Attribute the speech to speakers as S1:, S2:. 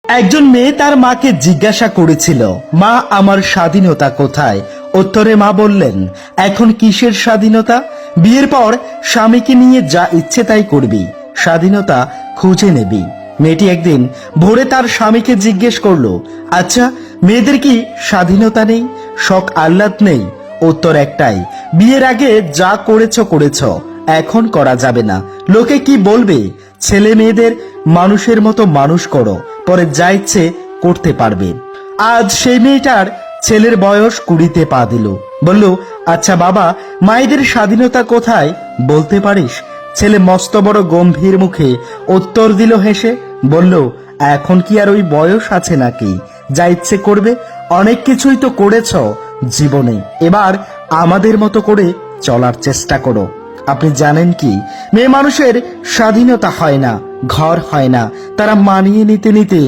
S1: একজন মেয়ে তার মাকে জিজ্ঞাসা করেছিল, মা আমার স্বাধীনতা কোথায়? উত্তরে মা বললেন, এখন কিসের স্বাধীনতা? বিয়ের পর স্বামীকে নিয়ে যা ইচ্ছে তাই করবি, স্বাধীনতা খুঁজে নেবি। মেয়েটি একদিন ভোরে তার স্বামীকে জিজ্ঞেস করলো, আচ্ছা মেয়েদের কি স্বাধীনতা নেই, শখ আহ্লাদ নেই? উত্তর একটাই, বিয়ের আগে যা করেছ, এখন করা যাবে না। লোকে কি বলবে? ছেলে মেয়েদের মানুষের মতো মানুষ করো, পরে যা ইচ্ছে করতে পারবে। আজ সেই মেয়েটার ছেলের বয়স 20-তে পা দিল। বলল, আচ্ছা বাবা, মায়েদের স্বাধীনতা কোথায় বলতে পারিস? ছেলে মস্ত বড় গম্ভীর মুখে উত্তর দিল হেসে, বলল, এখন কি আর ওই বয়স আছে নাকি? যা ইচ্ছে করবে, অনেক কিছুই তো করেছ জীবনে, এবার আমাদের মতো করে চলার চেষ্টা করো। আপনি জানেন কি, মেয়ে মানুষের স্বাধীনতা হয় না, ঘর হয় না, তারা মানিয়ে নিতে নিতে